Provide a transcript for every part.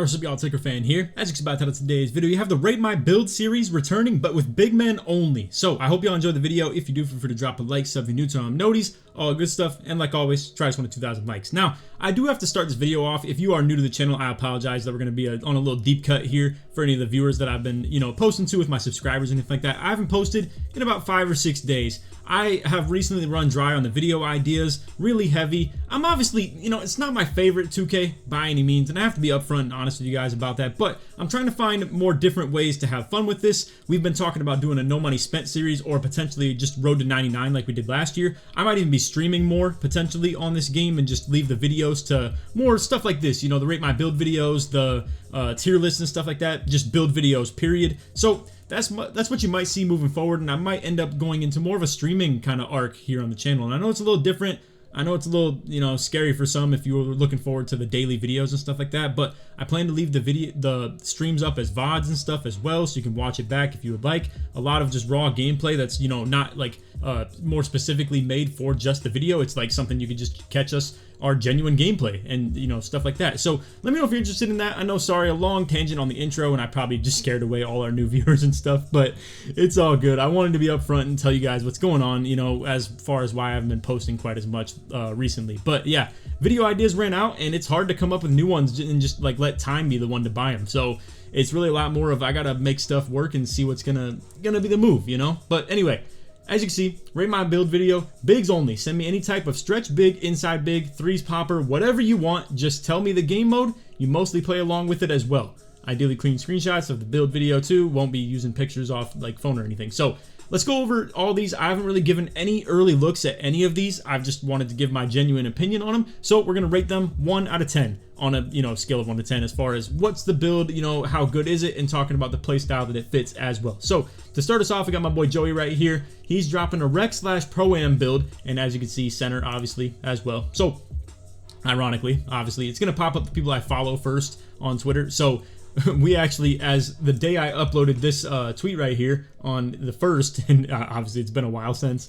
What's up, y'all? LakerFan here. As you can see by the title of today's video, you have the Rate My Build series returning, but with big men only. So I hope y'all enjoyed the video. If you do, feel free to drop a like, something new to noties, all good stuff, and like always, try to 2,000 likes. Now, I do have to start this video off. If you are new to the channel, I apologize that we're going to be on a little deep cut here for any of the viewers that I've been, posting to with my subscribers and anything like that. I haven't posted in about 5 or 6 days. I have recently run dry on the video ideas, really heavy. I'm obviously, it's not my favorite 2K by any means, and I have to be upfront and honest with you guys about that, but I'm trying to find more different ways to have fun with this. We've been talking about doing a no money spent series or potentially just Road to 99 like we did last year. I might even be streaming more potentially on this game and just leave the videos to more stuff like this, the Rate My Build videos, the tier lists and stuff like that, just build videos, period. So that's what you might see moving forward, and I might end up going into more of a streaming kind of arc here on the channel. And I know it's a little different. I know it's a little, scary for some if you were looking forward to the daily videos and stuff like that, but I plan to leave the streams up as VODs and stuff as well, so you can watch it back if you would like. A lot of just raw gameplay that's, not like more specifically made for just the video. It's like something you could just catch us, our genuine gameplay and, stuff like that. So let me know if you're interested in that. I know, sorry, a long tangent on the intro, and I probably just scared away all our new viewers and stuff, but it's all good. I wanted to be upfront and tell you guys what's going on, as far as why I haven't been posting quite as much recently. But yeah, video ideas ran out, and it's hard to come up with new ones and just like let time be the one to buy them. So it's really a lot more of I gotta make stuff work and see what's gonna be the move, But anyway, as you can see, Rate My Build video, bigs only. Send me any type of stretch big, inside big, threes popper, whatever you want. Just tell me the game mode. You mostly play along with it as well. Ideally clean screenshots of the build video too. Won't be using pictures off like phone or anything. So let's go over all these. I haven't really given any early looks at any of these. I've just wanted to give my genuine opinion on them. So we're going to rate them 1 out of 10 on a scale of 1 to 10 as far as what's the build, how good is it, and talking about the play style that it fits as well. So to start us off, we got my boy Joey right here. He's dropping a Rec/Pro-Am build, and as you can see, center obviously as well. So ironically, obviously, it's going to pop up the people I follow first on Twitter. So we actually, as the day I uploaded this tweet right here on the 1st, and obviously it's been a while since,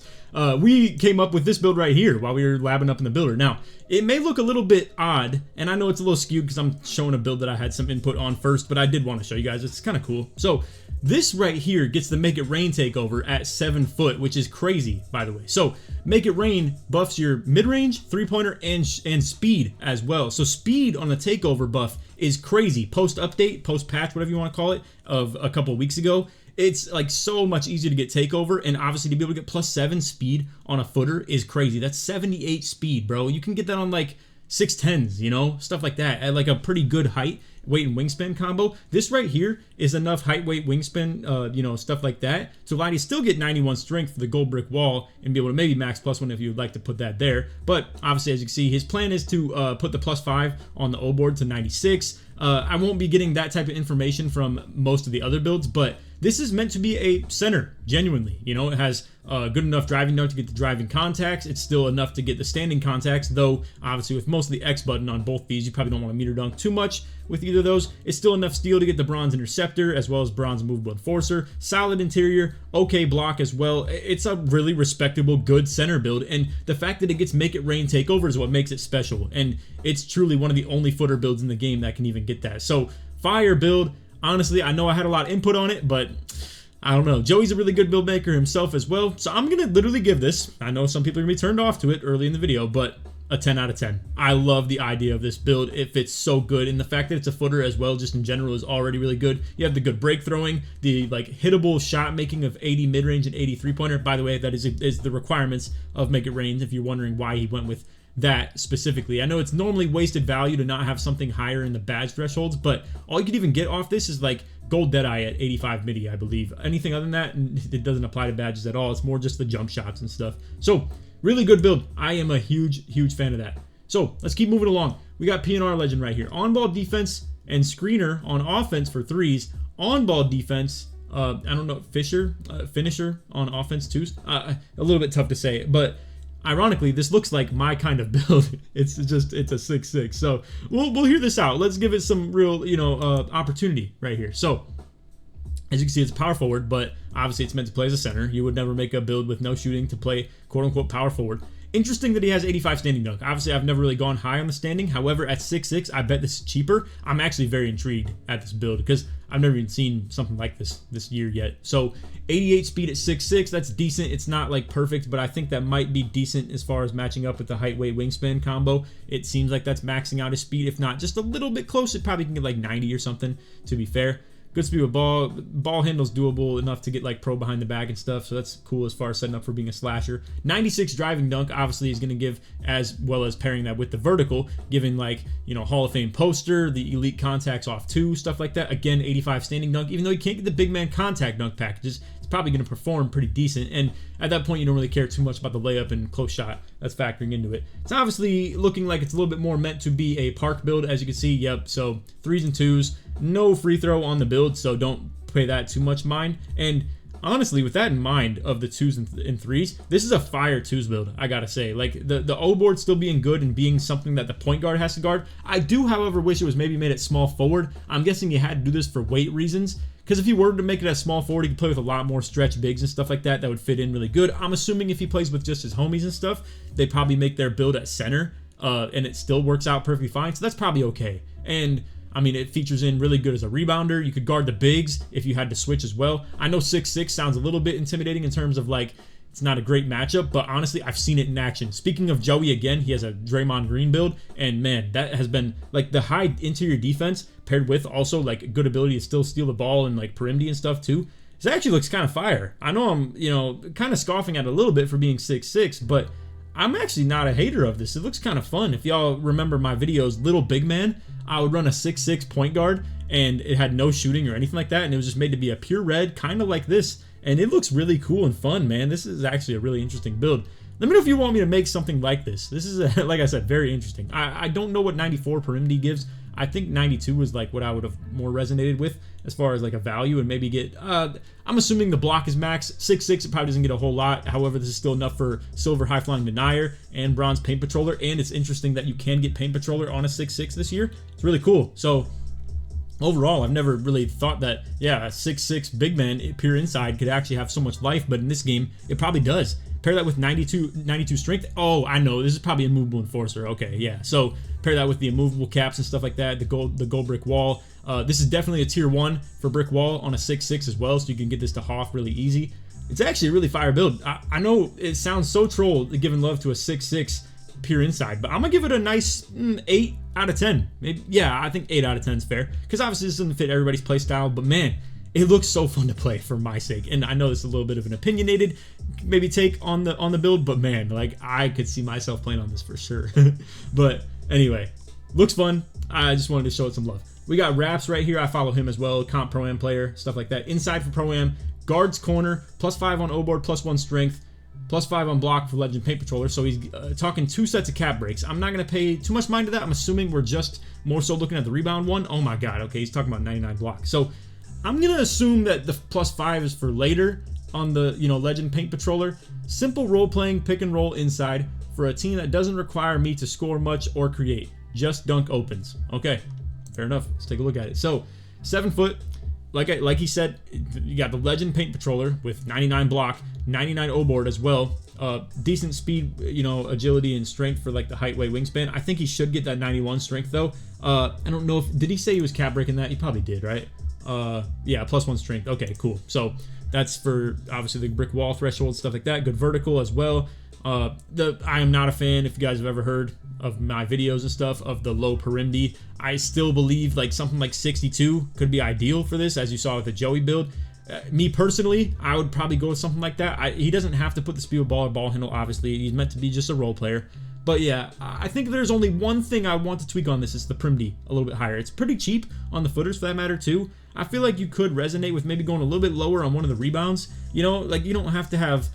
we came up with this build right here while we were labbing up in the builder. Now, it may look a little bit odd, and I know it's a little skewed because I'm showing a build that I had some input on first, but I did want to show you guys. It's kind of cool. So this right here gets the Make It Rain takeover at 7 foot, which is crazy, by the way. So Make It Rain buffs your mid-range, three-pointer, and speed as well. So speed on the takeover buff is crazy. Post-update, post-patch, whatever you want to call it, of a couple of weeks ago, it's like so much easier to get takeover, and obviously to be able to get +7 speed on a footer is crazy. That's 78 speed, bro. You can get that on like 610s, stuff like that, at like a pretty good height, weight, and wingspan combo. This right here is enough height, weight, wingspan, stuff like that to allow you to still get 91 strength for the gold brick wall and be able to maybe max +1 if you would like to put that there. But obviously, as you can see, his plan is to put the +5 on the O board to 96. I won't be getting that type of information from most of the other builds, but this is meant to be a center, genuinely. It has good enough driving note to get the driving contacts. It's still enough to get the standing contacts, though obviously with most of the X button on both these, you probably don't want to meter dunk too much with either of those. It's still enough steel to get the bronze interceptor as well as bronze movable enforcer. Solid interior, okay block as well. It's a really respectable, good center build, and the fact that it gets Make It Rain takeover is what makes it special, and it's truly one of the only footer builds in the game that can even get that. So fire build. Honestly, I know I had a lot of input on it, but I don't know. Joey's a really good build maker himself as well, so I'm going to literally give this, I know some people are going to be turned off to it early in the video, but a 10 out of 10. I love the idea of this build. It fits so good, and the fact that it's a footer as well, just in general, is already really good. You have the good break throwing, the like hittable shot making of 80 mid-range and 80 three-pointer. By the way, that is the requirements of Make It Rain, if you're wondering why he went with that specifically. I know it's normally wasted value to not have something higher in the badge thresholds, but all you can even get off this is like gold Deadeye at 85 midi, I believe. Anything other than that, it doesn't apply to badges at all. It's more just the jump shots and stuff. So really good build. I am a huge fan of that. So let's keep moving along. We got PNR legend right here. On-ball defense and screener on offense for threes. On-ball defense, I don't know, finisher on offense too. A little bit tough to say, but ironically, this looks like my kind of build. It's a 6'6". So we'll hear this out. Let's give it some real, opportunity right here. So as you can see, it's power forward, but obviously it's meant to play as a center. You would never make a build with no shooting to play quote unquote power forward. Interesting that he has 85 standing dunk. Obviously, I've never really gone high on the standing. However, at 6'6", I bet this is cheaper. I'm actually very intrigued at this build because I've never even seen something like this year yet. So 88 speed at 6'6", that's decent. It's not like perfect, but I think that might be decent as far as matching up with the height, weight, wingspan combo. It seems like that's maxing out his speed. If not just a little bit close, it probably can get like 90 or something, to be fair. Good speed with ball handles doable enough to get like pro behind the back and stuff, so that's cool as far as setting up for being a slasher. 96 driving dunk obviously is going to give, as well as pairing that with the vertical, giving like, you know, Hall of Fame poster, the elite contacts off 2, stuff like that. Again, 85 standing dunk, even though you can't get the big man contact dunk packages, it's probably going to perform pretty decent, and at that point you don't really care too much about the layup and close shot. That's factoring into it. It's obviously looking like it's a little bit more meant to be a park build, as you can see. Yep, so 3s and 2s, no free throw on the build, so don't pay that too much mind. And honestly, with that in mind, of the 2s and 3s, this is a fire 2s build, I gotta say. Like, the O board still being good and being something that the point guard has to guard. I do, however, wish it was maybe made at small forward. I'm guessing you had to do this for weight reasons, because if he were to make it at small forward, he could play with a lot more stretch bigs and stuff like that. That would fit in really good. I'm assuming if he plays with just his homies and stuff, they probably make their build at center, and it still works out perfectly fine, so that's probably okay. And I mean, it features in really good as a rebounder. You could guard the bigs if you had to switch as well. I know 6'6" sounds a little bit intimidating in terms of like, it's not a great matchup, but honestly, I've seen it in action. Speaking of Joey, again, he has a Draymond Green build, and man, that has been like the high interior defense paired with also like good ability to still steal the ball and like perimeter and stuff too. This actually looks kind of fire. I know I'm, you know, kind of scoffing at it a little bit for being 6'6", but I'm actually not a hater of this. It looks kind of fun. If y'all remember my videos, Little Big Man, I would run a 6'6" point guard, and it had no shooting or anything like that, and it was just made to be a pure red, kind of like this, and it looks really cool and fun, man. This is actually a really interesting build. Let me know if you want me to make something like this. This is, like I said, very interesting. I don't know what 94 perimeter gives. I think 92 was like what I would have more resonated with as far as like a value, and maybe get, I'm assuming the block is max. 6'6", it probably doesn't get a whole lot. However, this is still enough for silver high flying denier and bronze paint patroller, and it's interesting that you can get paint patroller on a 6'6" this year. It's really cool. So overall, I've never really thought that, yeah, a 6'6" big man pure inside could actually have so much life, but in this game, it probably does. Pair that with 92 strength. Oh, I know, this is probably a movable enforcer. Okay, yeah. So pair that with the immovable caps and stuff like that, the gold brick wall. This is definitely a tier 1 for brick wall on a 6'6" as well, so you can get this to Hoff really easy. It's actually a really fire build. I know it sounds so troll giving love to a 6'6" pure inside, but I'm gonna give it a nice 8 out of 10. Maybe, yeah, I think 8 out of 10 is fair, because obviously this doesn't fit everybody's play style, but man, it looks so fun to play for my sake. And I know this is a little bit of an opinionated maybe take on the build, but man, like, I could see myself playing on this for sure. But anyway, looks fun. I just wanted to show it some love. We got Raps right here. I follow him as well, comp pro-am player, stuff like that. Inside for pro-am, guards corner, +5 on O-board, +1 strength, +5 on block for legend paint patroller. So he's talking 2 sets of cap breaks. I'm not going to pay too much mind to that. I'm assuming we're just more so looking at the rebound one. Oh my god, okay, he's talking about 99 block. So I'm going to assume that the +5 is for later on the, you know, legend paint patroller. Simple role-playing pick and roll inside for a team that doesn't require me to score much or create. Just dunk opens. Okay, fair enough. Let's take a look at it. So 7 foot, like he said, you got the legend paint patroller with 99 block, 99 O-board as well. Decent speed, you know, agility and strength for like the height, weight, wingspan. I think he should get that 91 strength though. I don't know if, did he say he was cap breaking that? He probably did, right? Yeah, +1 strength. Okay, cool. So that's for obviously the brick wall threshold, stuff like that. Good vertical as well. I am not a fan, if you guys have ever heard of my videos and stuff, of the low perimeter. I still believe like something like 62 could be ideal for this, as you saw with the Joey build. Me personally, I would probably go with something like that. He doesn't have to put the speed of ball or ball handle, obviously. He's meant to be just a role player. But yeah, I think there's only one thing I want to tweak on this. Is the perimeter a little bit higher. It's pretty cheap on the footers for that matter too. I feel like you could resonate with maybe going a little bit lower on one of the rebounds. You know, like you don't have to have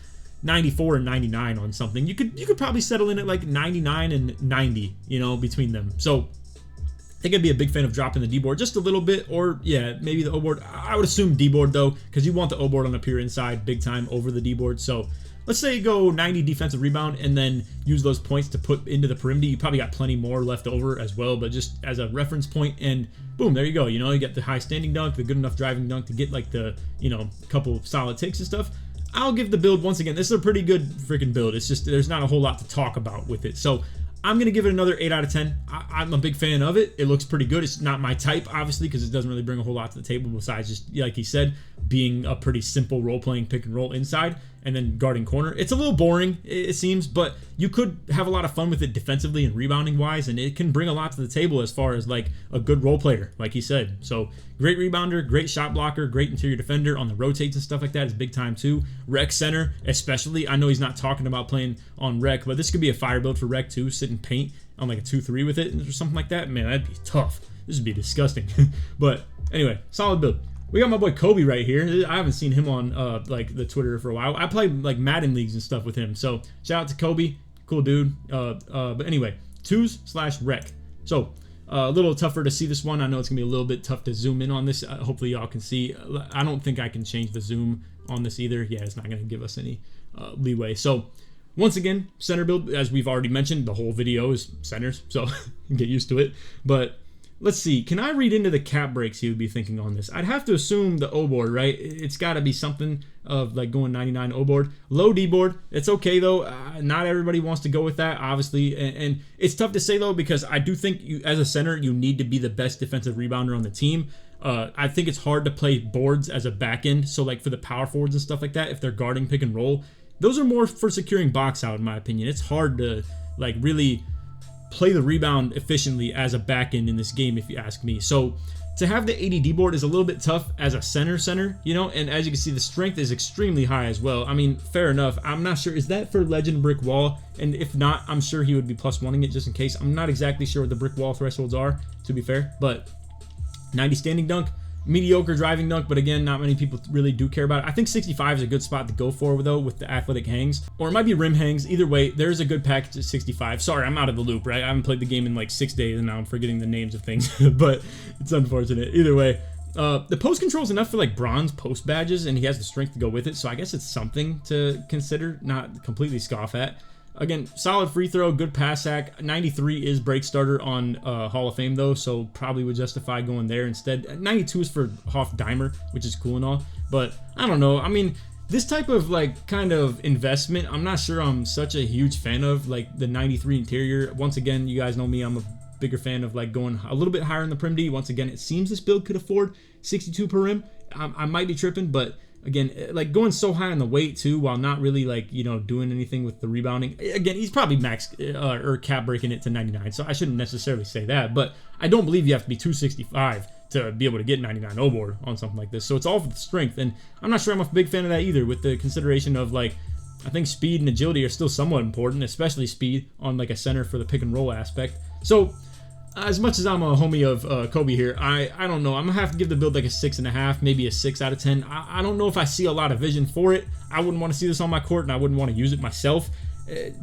94 and 99 on something. You could probably settle in at like 99 and 90, you know, between them. So I think I'd be a big fan of dropping the D-board just a little bit, or yeah, maybe the O-board. I would assume D-board though, because you want the O-board on a pure inside big time over the D-board. So let's say you go 90 defensive rebound and then use those points to put into the perimeter. You probably got plenty more left over as well, but just as a reference point, and boom, there you go. You know, you get the high standing dunk, the good enough driving dunk to get like the, you know, couple solid takes and stuff. I'll give the build, once again, this is a pretty good freaking build. It's just there's not a whole lot to talk about with it. So I'm going to give it another 8 out of 10. I'm a big fan of it. It looks pretty good. It's not my type, obviously, because it doesn't really bring a whole lot to the table besides just, like he said, being a pretty simple role-playing pick and roll inside and then guarding corner. It's a little boring, it seems, but you could have a lot of fun with it defensively and rebounding-wise, and it can bring a lot to the table as far as, like, a good role player, like he said. So great rebounder, great shot blocker, great interior defender on the rotates and stuff like that is big time, too. Rec center, especially. I know he's not talking about playing on rec, but this could be a fire build for rec, too, sit in paint on like a 2-3 with it or something like that. Man, that'd be tough. This would be disgusting. But anyway, solid build. We got my boy Kobe right here. I haven't seen him on like the Twitter for a while. I played like Madden leagues and stuff with him. So shout out to Kobe, cool dude. But anyway, 2s/rec. So a little tougher to see this one. I know it's gonna be a little bit tough to zoom in on this. Hopefully y'all can see. I don't think I can change the zoom on this either. Yeah, it's not gonna give us any leeway. So once again, center build, as we've already mentioned, the whole video is centers, so get used to it. But let's see, can I read into the cap breaks he would be thinking on this? I'd have to assume the O board, right? It's got to be something of like going 99 O board. Low D board, it's okay though. Not everybody wants to go with that, obviously. And it's tough to say though, because I do think you, as a center, you need to be the best defensive rebounder on the team. I think it's hard to play boards as a back end. So like for the power forwards and stuff like that, if they're guarding pick and roll, those are more for securing box out, in my opinion. It's hard to like really play the rebound efficiently as a back end in this game, if you ask me. So to have the 80D board is a little bit tough as a center, you know, and as you can see, the strength is extremely high as well. I mean, fair enough. I'm not sure, is that for legend brick wall? And if not, I'm sure he would be +1ing it just in case. I'm not exactly sure what the brick wall thresholds are, to be fair, but 90 standing dunk, mediocre driving dunk, but again, not many people really do care about it. I think 65 is a good spot to go for, though, with the athletic hangs, or it might be rim hangs. Either way, there's a good package at 65. Sorry, I'm out of the loop, right? I haven't played the game in like 6 days, and now I'm forgetting the names of things, but it's unfortunate. Either way, the post control is enough for like bronze post badges, and he has the strength to go with it, so I guess it's something to consider, not completely scoff at. Again, solid free throw, good pass sack. 93 is break starter on Hall of Fame, though, so probably would justify going there instead. 92 is for Hoff Dimer, which is cool and all, but I don't know. I mean, this type of, like, kind of investment, I'm not sure I'm such a huge fan of, like, the 93 interior. Once again, you guys know me, I'm a bigger fan of, like, going a little bit higher in the prim D. Once again, it seems this build could afford 62 per rim. I might be tripping, but again, like going so high on the weight too, while not really like, you know, doing anything with the rebounding. Again, he's probably max or cap breaking it to 99, so I shouldn't necessarily say that. But I don't believe you have to be 265 to be able to get 99 O board on something like this. So it's all for the strength, and I'm not sure I'm a big fan of that either. With the consideration of like, I think speed and agility are still somewhat important, especially speed on like a center for the pick and roll aspect. So as much as I'm a homie of Kobe here, I don't know. I'm going to have to give the build like a 6.5, maybe a 6 out of 10. I don't know if I see a lot of vision for it. I wouldn't want to see this on my court, and I wouldn't want to use it myself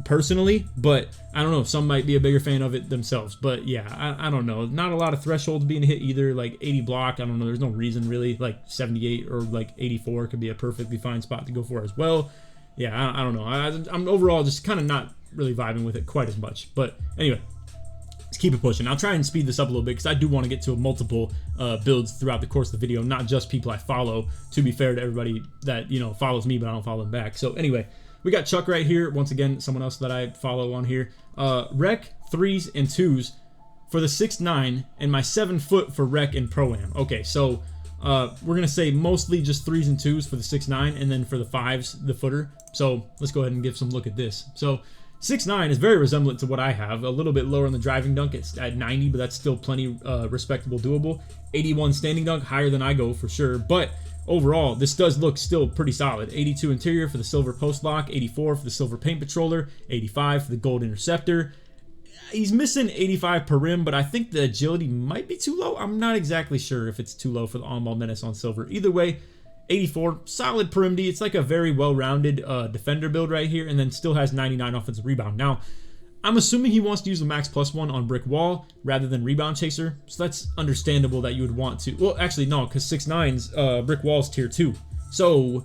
personally. But I don't know. Some might be a bigger fan of it themselves. But yeah, I don't know. Not a lot of thresholds being hit either. Like 80 block, I don't know. There's no reason really. Like 78 or like 84 could be a perfectly fine spot to go for as well. Yeah, I don't know. I'm overall just kind of not really vibing with it quite as much. But anyway, let's keep it pushing. I'll try and speed this up a little bit because I do want to get to multiple builds throughout the course of the video, not just people I follow, to be fair to everybody that, you know, follows me, but I don't follow them back. So anyway, we got Chuck right here. Once again, someone else that I follow on here. Rec 3s and 2s for the 6'9", and my 7 foot for rec and pro-am. Okay, so we're going to say mostly just 3s and 2s for the 6'9", and then for the 5s, the footer. So let's go ahead and give some look at this. So 6'9" is very resemblant to what I have. A little bit lower on the driving dunk. It's at 90, but that's still plenty respectable, doable. 81 standing dunk, higher than I go for sure. But overall, this does look still pretty solid. 82 interior for the silver post lock. 84 for the silver paint patroller. 85 for the gold interceptor. He's missing 85 per rim, but I think the agility might be too low. I'm not exactly sure if it's too low for the on-ball menace on silver. Either way, 84, solid perim D. It's like a very well-rounded defender build right here, and then still has 99 offensive rebound. Now, I'm assuming he wants to use the max +1 on brick wall rather than rebound chaser, so that's understandable that you would want to. Well, actually, no, because 6'9's brick wall's tier 2. So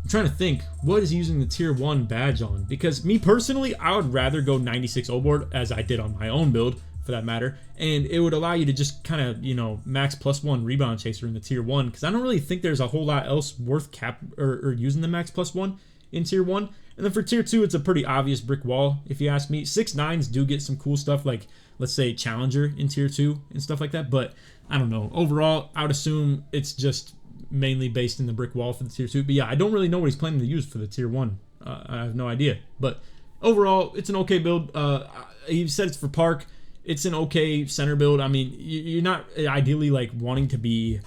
I'm trying to think, what is he using the tier 1 badge on? Because me personally, I would rather go 96 O board, as I did on my own build, for that matter, and it would allow you to just kind of, you know, max +1 rebound chaser in the tier 1, because I don't really think there's a whole lot else worth or using the max +1 in tier 1. And then for tier 2, it's a pretty obvious brick wall, if you ask me. 6'9s do get some cool stuff, like, let's say, Challenger in tier 2 and stuff like that, but I don't know. Overall, I would assume it's just mainly based in the brick wall for the tier 2. But yeah, I don't really know what he's planning to use for the tier 1. I have no idea. But overall, it's an okay build. He said it's for park. It's an okay center build. I mean, you're not ideally like wanting to be,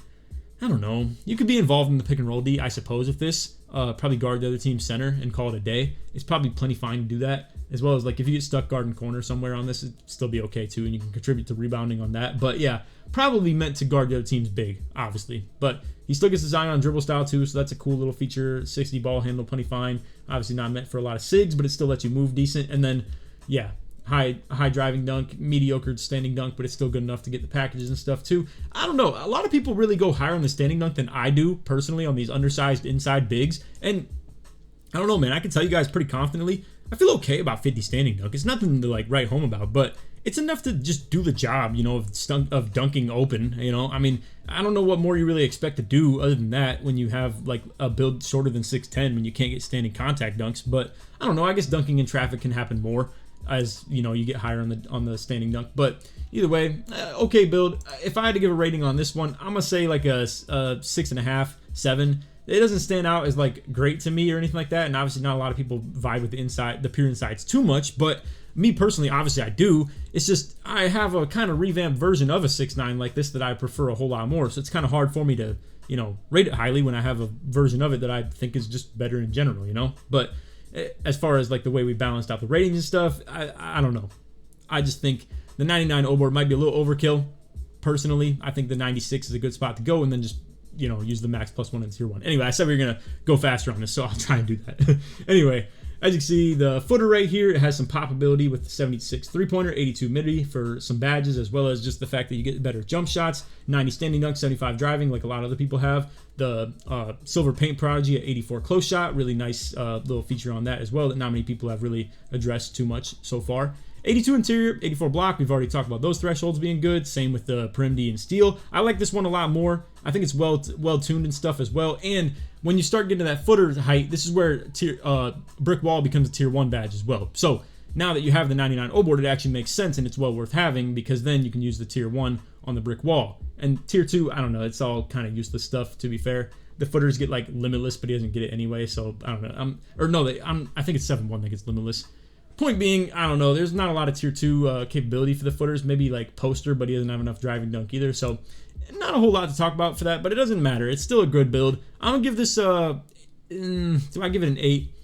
I don't know. You could be involved in the pick and roll D, I suppose, with this. Probably guard the other team's center and call it a day. It's probably plenty fine to do that. As well as, like, if you get stuck guarding corner somewhere on this, it'd still be okay too, and you can contribute to rebounding on that. But yeah, probably meant to guard the other team's big, obviously. But he still gets the Zion dribble style too, so that's a cool little feature. 60 ball handle, plenty fine. Obviously not meant for a lot of SIGs, but it still lets you move decent. And then, yeah, high driving dunk, mediocre standing dunk, but it's still good enough to get the packages and stuff too. I don't know. A lot of people really go higher on the standing dunk than I do personally on these undersized inside bigs. And I don't know, man. I can tell you guys pretty confidently, I feel okay about 50 standing dunk. It's nothing to like write home about, but it's enough to just do the job, you know, of dunking open, you know. I mean, I don't know what more you really expect to do other than that when you have like a build shorter than 6'10" when you can't get standing contact dunks. But I don't know. I guess dunking in traffic can happen more as, you know, you get higher on the standing dunk. But either way, okay build. If I had to give a rating on this one, I'm gonna say like a 6.5, 7. It doesn't stand out as like great to me or anything like that, and obviously not a lot of people vibe with the pure insides too much, but me personally, obviously I do. It's just I have a kind of revamped version of a 6'9 like this that I prefer a whole lot more, so it's kind of hard for me to, you know, rate it highly when I have a version of it that I think is just better in general, you know. But as far as like the way we balanced out the ratings and stuff, I don't know. I just think the 99 O-board might be a little overkill. Personally, I think the 96 is a good spot to go, and then just, you know, use the max +1 in tier 1. Anyway, I said we were going to go faster on this, so I'll try and do that. Anyway, as you can see, the footer right here, it has some pop ability with the 76 three-pointer, 82 midi for some badges, as well as just the fact that you get better jump shots, 90 standing dunk, 75 driving, like a lot of other people have. The silver paint prodigy at 84 close shot, really nice little feature on that as well that not many people have really addressed too much so far. 82 interior, 84 block. We've already talked about those thresholds being good. Same with the Perimdi and steel. I like this one a lot more. I think it's well tuned and stuff as well. And when you start getting to that footer height, this is where brick wall becomes a tier 1 badge as well. So now that you have the 99 O board, it actually makes sense and it's well worth having, because then you can use the tier 1 on the brick wall. And tier 2, I don't know. It's all kind of useless stuff, to be fair. The footers get like limitless, but he doesn't get it anyway. So I don't know. I think it's 7-1 that gets limitless. Point being, I don't know, there's not a lot of tier 2 capability for the footers. Maybe like poster, but he doesn't have enough driving dunk either. So not a whole lot to talk about for that, but it doesn't matter. It's still a good build. I'm going to give this, do I give it an 8?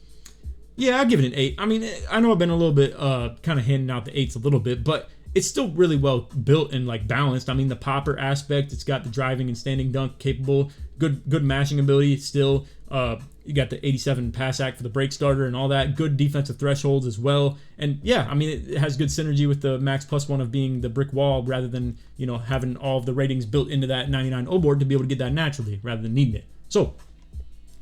Yeah, I'll give it an 8. I mean, I know I've been a little bit kind of handing out the 8s a little bit, but it's still really well built and like balanced. I mean, the popper aspect, it's got the driving and standing dunk capable, good mashing ability still. You got the 87 pass act for the break starter and all that. Good defensive thresholds as well. And yeah, I mean, it has good synergy with the max +1 of being the brick wall rather than, you know, having all of the ratings built into that 99 O board to be able to get that naturally rather than needing it. So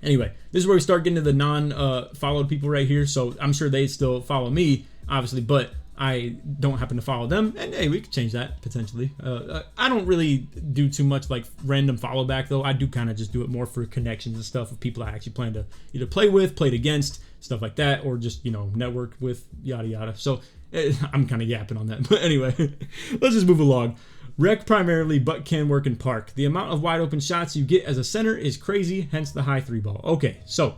anyway, this is where we start getting to the non-followed people right here. So I'm sure they still follow me, obviously, but I don't happen to follow them, and hey, we could change that potentially. I don't really do too much like random follow back though. I do kind of just do it more for connections and stuff with people I actually plan to either play with, played against, stuff like that, or just, you know, network with, yada yada. So I'm kind of yapping on that, but anyway, let's just move along. Rec primarily, but can work in park. The amount of wide open shots you get as a center is crazy, hence the high 3 ball. Okay, so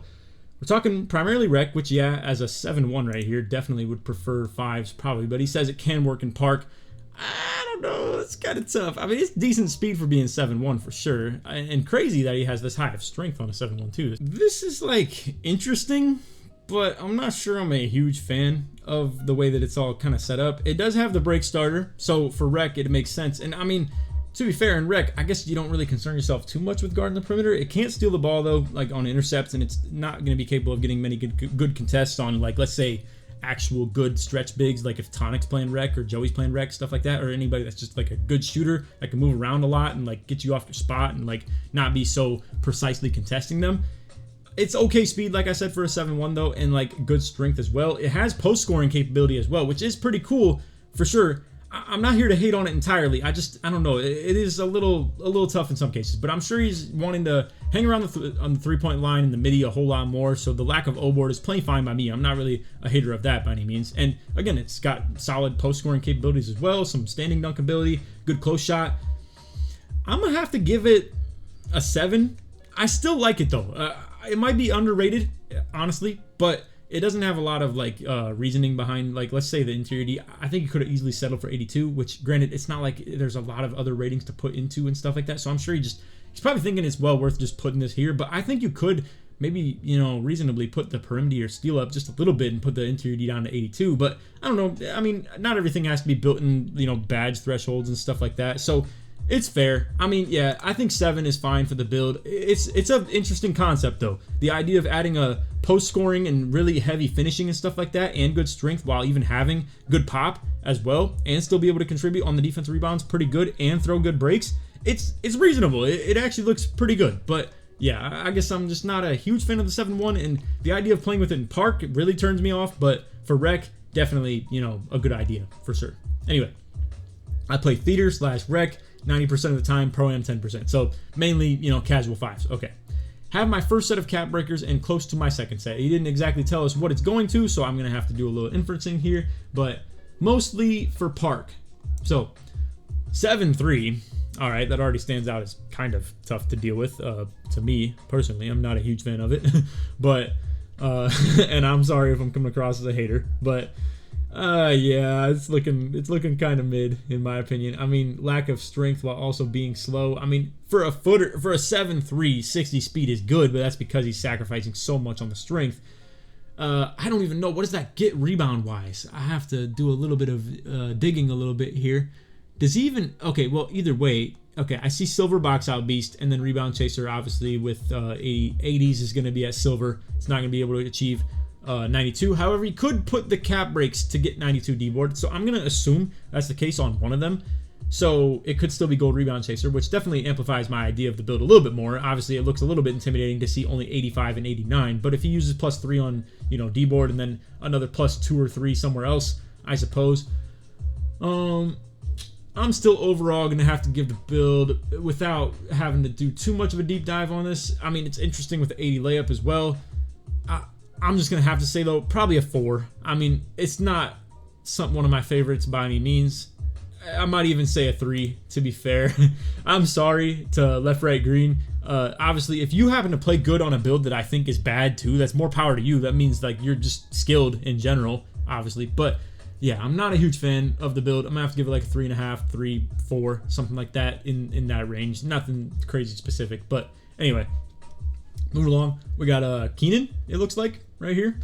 we're talking primarily rec, which, yeah, as a 7-1 right here, definitely would prefer 5s probably, but he says it can work in park. I don't know, it's kind of tough. I mean, it's decent speed for being 7-1 for sure, and crazy that he has this high of strength on a 7-1 too. This is, like, interesting, but I'm not sure I'm a huge fan of the way that it's all kind of set up. It does have the break starter, so for rec, it makes sense, and I mean, to be fair, in rec, I guess you don't really concern yourself too much with guarding the perimeter. It can't steal the ball, though, like on intercepts, and it's not going to be capable of getting many good contests on, like, let's say, actual good stretch bigs, like if Tonic's playing rec or Joey's playing rec, stuff like that, or anybody that's just, like, a good shooter that can move around a lot and, like, get you off your spot and, like, not be so precisely contesting them. It's okay speed, like I said, for a 7-1, though, and, like, good strength as well. It has post-scoring capability as well, which is pretty cool, for sure. I'm not here to hate on it entirely. I don't know. It is a little tough in some cases, but I'm sure he's wanting to hang around on the 3-point line in the midi a whole lot more. So the lack of O-board is playing fine by me. I'm not really a hater of that by any means. And again, it's got solid post scoring capabilities as well, some standing dunk ability, good close shot. I'm gonna have to give it a 7. I still like it though. It might be underrated, honestly, but it doesn't have a lot of like reasoning behind, like, let's say the interior D. I think you could have easily settled for 82, which granted, it's not like there's a lot of other ratings to put into and stuff like that. So I'm sure he's probably thinking it's well worth just putting this here. But I think you could maybe, reasonably put the perimeter or steal up just a little bit and put the interior D down to 82. But I don't know. I mean, not everything has to be built in, badge thresholds and stuff like that. So it's fair. I mean, yeah, I think 7 is fine for the build. It's an interesting concept though. The idea of adding a post scoring and really heavy finishing and stuff like that, and good strength while even having good pop as well, and still be able to contribute on the defensive rebounds pretty good and throw good breaks. It's reasonable. It actually looks pretty good. But yeah, I guess I'm just not a huge fan of the 7-1, and the idea of playing with it in park really turns me off. But for rec, definitely a good idea for sure. Anyway, I play theater / rec 90% of the time, pro-am 10%. So mainly, casual 5s. Okay. Have my first set of cap breakers and close to my second set. He didn't exactly tell us what it's going to, so I'm going to have to do a little inferencing here, but mostly for park. So 7-3. All right, that already stands out as kind of tough to deal with to me personally. I'm not a huge fan of it, but and I'm sorry if I'm coming across as a hater, but yeah, it's looking kind of mid in my opinion. I mean, lack of strength while also being slow. I mean, for a 7-3, 60 speed is good, but that's because he's sacrificing so much on the strength. I don't even know, what does that get rebound wise? I have to do a little bit of digging a little bit here. Does he even, okay, well, either way, okay, I see silver box out beast, and then rebound chaser obviously with 80s is going to be at silver. It's not going to be able to achieve 92. However, he could put the cap breaks to get 92 D-board, so I'm going to assume that's the case on one of them. So it could still be gold rebound chaser, which definitely amplifies my idea of the build a little bit more. Obviously, it looks a little bit intimidating to see only 85 and 89, but if he uses +3 on, D-board and then another +2 or 3 somewhere else, I suppose. I'm still overall going to have to give the build without having to do too much of a deep dive on this. I mean, it's interesting with the 80 layup as well. I'm just going to have to say, though, probably a 4. I mean, it's not one of my favorites by any means. I might even say a 3, to be fair. I'm sorry to left, right, green. Obviously, if you happen to play good on a build that I think is bad, too, that's more power to you. That means, like, you're just skilled in general, obviously. But yeah, I'm not a huge fan of the build. I'm going to have to give it like a 3.5, 3, 4, something like that in that range. Nothing crazy specific. But anyway, moving along. We got Keenan, it looks like, right here.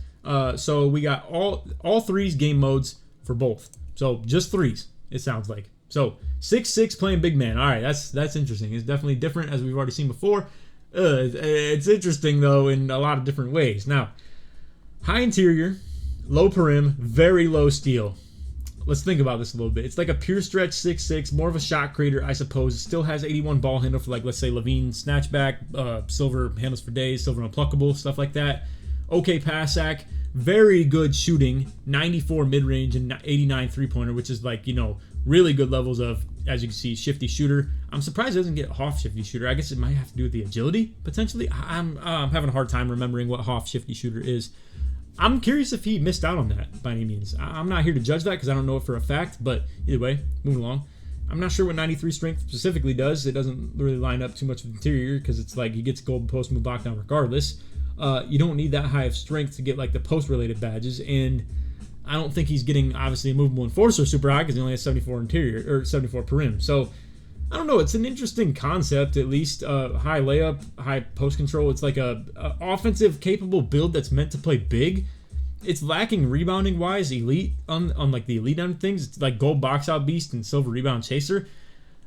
So we got all 3s game modes for both. So just 3s, it sounds like. So 6'6" playing big man. All right, that's interesting. It's definitely different, as we've already seen before. It's interesting, though, in a lot of different ways. Now, high interior, low perim, very low steal. Let's think about this a little bit. It's like a pure stretch 6'6", more of a shot creator, I suppose. It still has 81 ball handle for, like, let's say, Levine snatchback, silver handles for days, silver unpluckable, stuff like that. Okay pass sack, very good shooting, 94 mid-range and 89 three-pointer, which is like, really good levels of, as you can see, shifty shooter. I'm surprised it doesn't get Hoff shifty shooter. I guess it might have to do with the agility, potentially. I'm having a hard time remembering what Hoff shifty shooter is. I'm curious if he missed out on that by any means. I'm not here to judge that because I don't know it for a fact, but either way, moving along. I'm not sure what 93 strength specifically does. It doesn't really line up too much with interior because it's like he gets gold post move lockdown regardless. You don't need that high of strength to get like the post related badges, and I don't think he's getting obviously a movable enforcer super high because he only has 74 interior or 74 perim. So I don't know. It's an interesting concept, at least. High layup, high post control. It's like a offensive capable build that's meant to play big. It's lacking rebounding wise, elite on like the elite end of things. It's like gold box out beast and silver rebound chaser.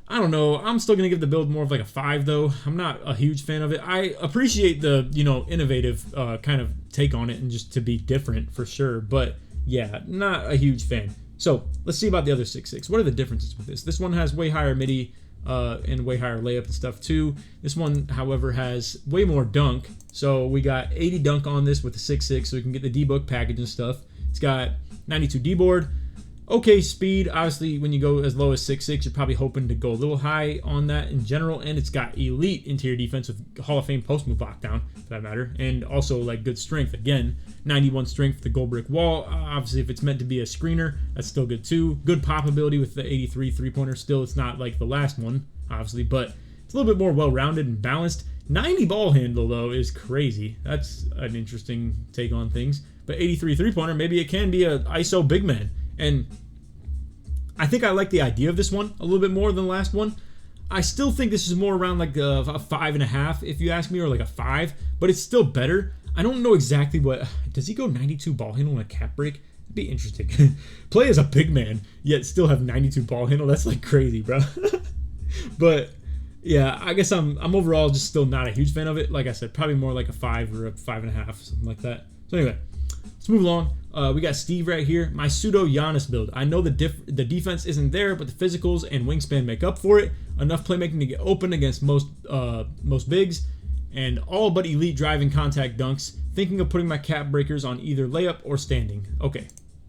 I don't know. I'm still gonna give the build more of like a 5 though. I'm not a huge fan of it. I appreciate the innovative kind of take on it and just to be different for sure. But yeah, not a huge fan. So let's see about the other 6'6". What are the differences with this? This one has way higher midi and way higher layup and stuff too. This one, however, has way more dunk. So we got 80 dunk on this with the 6'6", so we can get the D-book package and stuff. It's got 92 D-board, Okay speed. Obviously, when you go as low as 6'6", you're probably hoping to go a little high on that in general. And it's got elite interior defense with Hall of Fame post move lockdown, for that matter. And also like good strength. Again, 91 strength with the gold brick wall. Obviously, if it's meant to be a screener, that's still good too. Good pop ability with the 83 3-pointer. Still, it's not like the last one, obviously, but it's a little bit more well-rounded and balanced. 90 ball handle, though, is crazy. That's an interesting take on things. But 83 3-pointer, maybe it can be a ISO big man. And I think I like the idea of this one a little bit more than the last one. I still think this is more around like a 5.5, if you ask me, or like a 5, but it's still better. I don't know exactly what... Does he go 92 ball handle on a cap break? It'd be interesting. Play as a big man, yet still have 92 ball handle. That's like crazy, bro. But yeah, I guess I'm overall just still not a huge fan of it. Like I said, probably more like a 5 or a 5.5, something like that. So anyway, let's move along. We got Steve right here. My pseudo Giannis build. I know the defense isn't there, but the physicals and wingspan make up for it. Enough playmaking to get open against most bigs, and all but elite driving contact dunks. Thinking of putting my cap breakers on either layup or standing. Okay,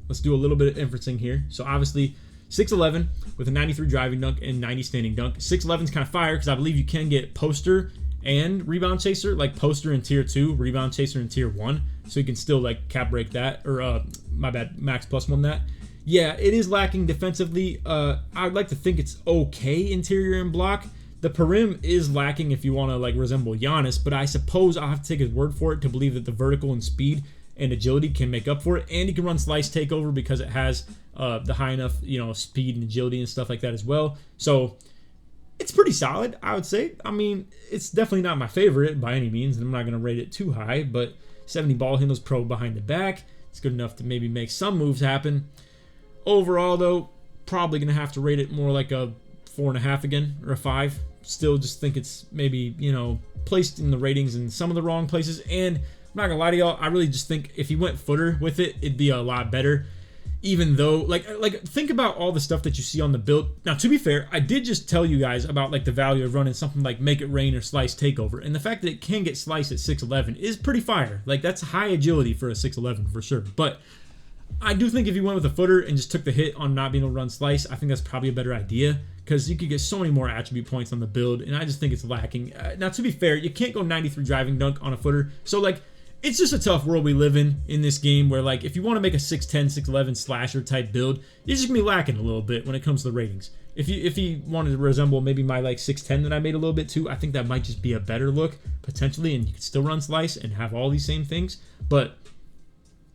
let's do a little bit of inferencing here. So obviously 6'11" with a 93 driving dunk and 90 standing dunk. 6'11" is kind of fire because I believe you can get poster and rebound chaser, like poster in tier 2, rebound chaser in tier 1. So you can still like cap break that, or my bad, max +1 that. Yeah, it is lacking defensively. I'd like to think it's okay interior and block. The perim is lacking if you want to like resemble Giannis, but I suppose I'll have to take his word for it to believe that the vertical and speed and agility can make up for it, and he can run slice takeover because it has the high enough, speed and agility and stuff like that as well. So it's pretty solid, I would say. I mean, it's definitely not my favorite by any means, and I'm not going to rate it too high, but 70 ball handles pro behind the back. It's good enough to maybe make some moves happen. Overall, though, probably going to have to rate it more like a 4.5 again, or a 5. Still just think it's maybe, placed in the ratings in some of the wrong places. And I'm not going to lie to y'all, I really just think if he went footer with it, it'd be a lot better. Even though, like think about all the stuff that you see on the build. Now, to be fair, I did just tell you guys about like the value of running something like Make It Rain or Slice Takeover. And the fact that it can get sliced at 6'11" is pretty fire. Like, that's high agility for a 6'11" for sure. But I do think if you went with a footer and just took the hit on not being able to run Slice, I think that's probably a better idea, because you could get so many more attribute points on the build, and I just think it's lacking. Now, to be fair, you can't go 93 driving dunk on a footer. So, like, it's just a tough world we live in this game where, like, if you want to make a 6'10", 6'11" slasher type build, you're just going to be lacking a little bit when it comes to the ratings. If you wanted to resemble maybe my, like, 6'10" that I made a little bit too, I think that might just be a better look, potentially, and you could still run Slice and have all these same things. But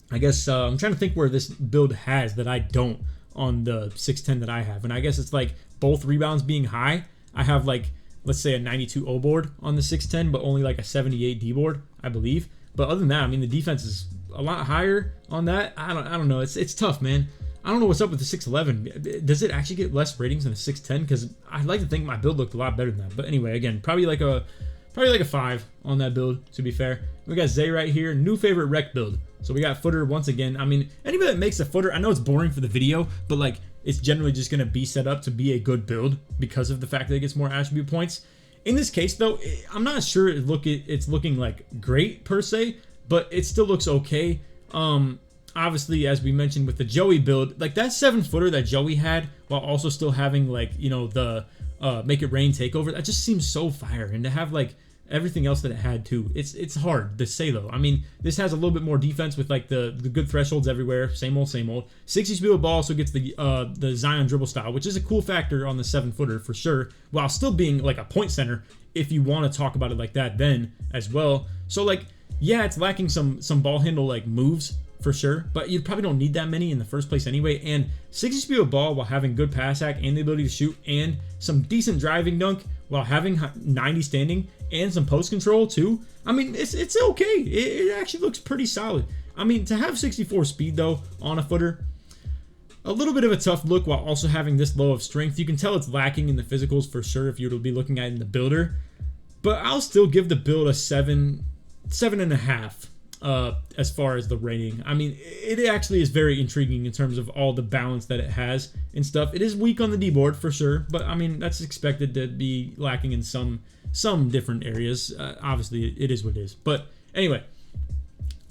I guess I'm trying to think where this build has that I don't on the 6'10" that I have. And I guess it's, like, both rebounds being high. I have, like, let's say a 92 O board on the 6'10", but only, like, a 78 D board, I believe. But other than that, I mean, the defense is a lot higher on that. I don't know. It's tough, man. I don't know what's up with the 6'11". Does it actually get less ratings than a 6'10"? Because I'd like to think my build looked a lot better than that. But anyway, again, probably like a 5 on that build, to be fair. We got Zay right here. New favorite rec build. So we got footer once again. I mean, anybody that makes a footer, I know it's boring for the video, but like it's generally just going to be set up to be a good build because of the fact that it gets more attribute points. In this case, though, I'm not sure it's looking like great per se, but it still looks okay. Obviously, as we mentioned with the Joey build, like that 7-footer that Joey had, while also still having like the Make It Rain takeover, that just seems so fire. And to have like everything else that it had too, it's hard to say though. I mean, this has a little bit more defense with like the good thresholds everywhere, same old. 60 speed with ball also gets the Zion dribble style, which is a cool factor on the 7-footer for sure, while still being like a point center if you want to talk about it like that then as well. So like, yeah, it's lacking some ball handle like moves for sure, but you probably don't need that many in the first place anyway. And 60 speed with ball while having good pass hack and the ability to shoot and some decent driving dunk while having 90 standing and some post control too. I mean, it's okay. It actually looks pretty solid. I mean, to have 64 speed though on a footer, a little bit of a tough look while also having this low of strength. You can tell it's lacking in the physicals for sure if you were to be looking at it in the builder, but I'll still give the build a 7.5. As far as the rating. I mean, it actually is very intriguing in terms of all the balance that it has and stuff. It is weak on the D board for sure, but I mean, that's expected to be lacking in some different areas. Obviously, it is what it is. But anyway,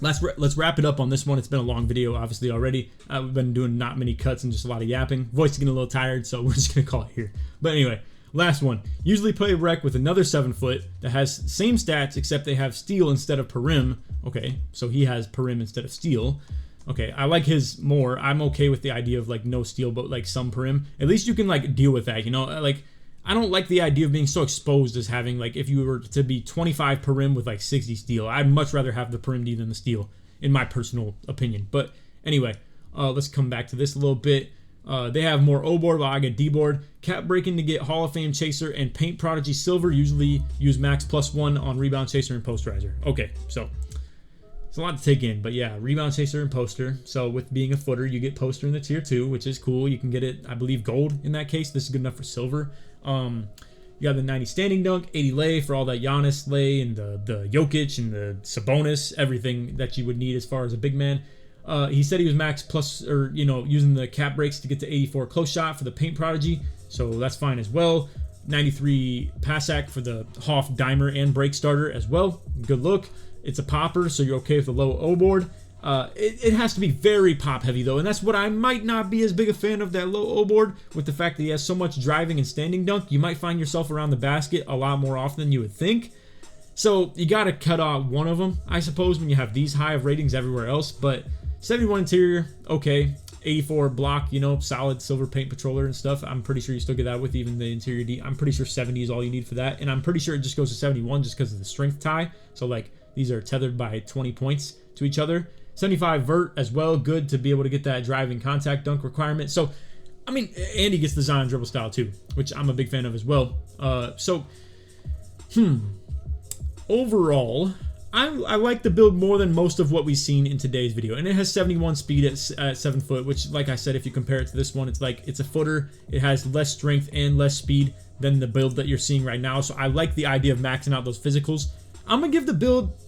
let's wrap it up on this one. It's been a long video, obviously, already. We've been doing not many cuts and just a lot of yapping. Voice is getting a little tired, so we're just gonna call it here. But anyway, last one. Usually play rec with another 7-foot that has same stats, except they have steel instead of perim. Okay, so he has perim instead of steel. Okay, I like his more. I'm okay with the idea of like no steel, but like some perim. At least you can like deal with that, you know? Like, I don't like the idea of being so exposed as having, like, if you were to be 25 perim with like 60 steel. I'd much rather have the perim D than the steel, in my personal opinion. But anyway, let's come back to this a little bit. They have more O board while I get D board. Cap breaking to get Hall of Fame Chaser and Paint Prodigy Silver. Usually use max +1 on Rebound Chaser and Posterizer. Okay, so it's a lot to take in, but yeah, Rebound Chaser and Poster. So with being a footer, you get Poster in the tier 2, which is cool. You can get it, I believe, gold in that case. This is good enough for silver. You got the 90 standing dunk, 80 lay for all that Giannis lay and the Jokic and the Sabonis, everything that you would need as far as a big man. He said he was max plus, or you know, using the cap breaks to get to 84 close shot for the Paint Prodigy, so that's fine as well. 93 pass act for the Hoff Dimer and break starter as well. Good look. It's a popper, so you're okay with the low O board. It has to be very pop heavy though, and that's what I might not be as big a fan of, that low O board, with the fact that he has so much driving and standing dunk. You might find yourself around the basket a lot more often than you would think. So you got to cut out one of them, I suppose, when you have these high of ratings everywhere else. But 71 interior, okay. 84 block, you know, solid silver paint patroller and stuff. I'm pretty sure you still get that with even the interior D. I'm pretty sure 70 is all you need for that, and I'm pretty sure it just goes to 71 just because of the strength tie. So like these are tethered by 20 points to each other. 75 vert as well, good to be able to get that driving contact dunk requirement. So, I mean, and he gets the Zion dribble style too, which I'm a big fan of as well. Overall, I like the build more than most of what we've seen in today's video. And it has 71 speed at 7 foot, which, like I said, if you compare it to this one, it's like it's a footer. It has less strength and less speed than the build that you're seeing right now. So I like the idea of maxing out those physicals. I'm going to give the build,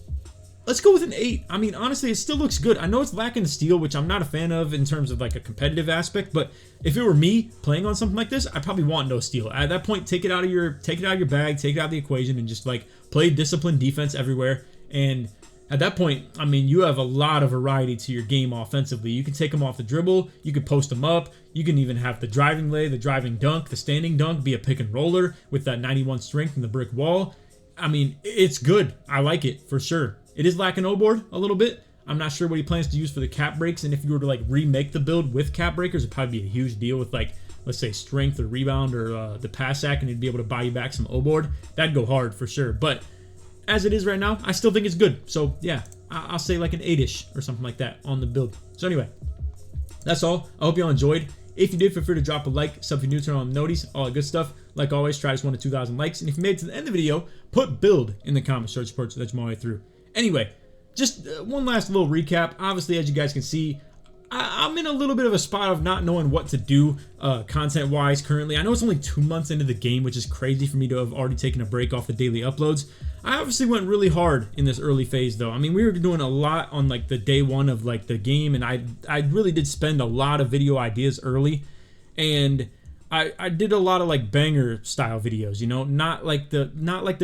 let's go with an 8. I mean, honestly, it still looks good. I know it's lacking the steel, which I'm not a fan of in terms of like a competitive aspect, but if it were me playing on something like this, I'd probably want no steel. At that point, take it out of your bag, take it out of the equation, and just like play disciplined defense everywhere. And at that point, I mean, you have a lot of variety to your game offensively. You can take them off the dribble, you can post them up, you can even have the driving lay, the driving dunk, the standing dunk, be a pick and roller with that 91 strength and the brick wall. I mean, it's good. I like it for sure. It is lacking O board a little bit. I'm not sure what he plans to use for the cap breaks, and if you were to like remake the build with cap breakers, it'd probably be a huge deal with like, let's say strength or rebound or the pass sack, and he'd be able to buy you back some O board. That'd go hard for sure. But as it is right now, I still think it's good. So yeah, I'll say like an 8-ish or something like that on the build. So anyway, that's all. I hope you all enjoyed. If you did, feel free to drop a like, sub if you're new, turn on noties, all that good stuff. Like always, try this 1 to 2,000 likes. And if you made it to the end of the video, put build in the comments, search support, so that's my way through. Anyway, just one last little recap. Obviously, as you guys can see, I'm in a little bit of a spot of not knowing what to do content-wise currently. I know it's only 2 months into the game, which is crazy for me to have already taken a break off the daily uploads. I obviously went really hard in this early phase, though. I mean, we were doing a lot on like the day one of like the game, and I really did spend a lot of video ideas early, and I did a lot of like banger style videos, you know, not like the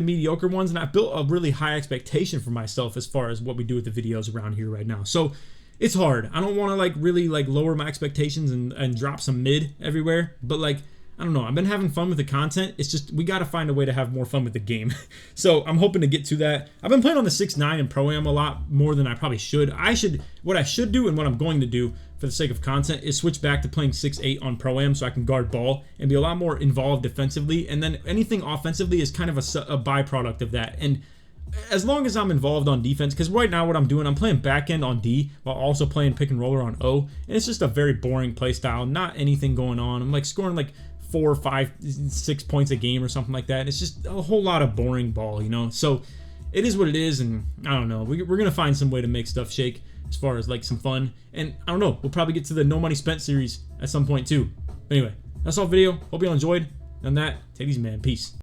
mediocre ones, and I built a really high expectation for myself as far as what we do with the videos around here right now. So it's hard. I don't want to like really like lower my expectations and drop some mid everywhere, but like, I don't know. I've been having fun with the content. It's just we got to find a way to have more fun with the game. So I'm hoping to get to that. I've been playing on the 6.9 and Pro-Am a lot more than I probably should. What I should do and what I'm going to do for the sake of content is switch back to playing 6.8 on Pro-Am so I can guard ball and be a lot more involved defensively. And then anything offensively is kind of a byproduct of that. And as long as I'm involved on defense, because right now what I'm doing, I'm playing back end on D while also playing pick and roller on O. And it's just a very boring play style. Not anything going on. I'm like scoring like 4, 5, 6 points a game or something like that. It's just a whole lot of boring ball, you know? So it is what it is, and I don't know. We're going to find some way to make stuff shake as far as like some fun. And I don't know. We'll probably get to the No Money Spent series at some point too. But anyway, that's all the video. Hope you all enjoyed. On that, take it easy, man. Peace.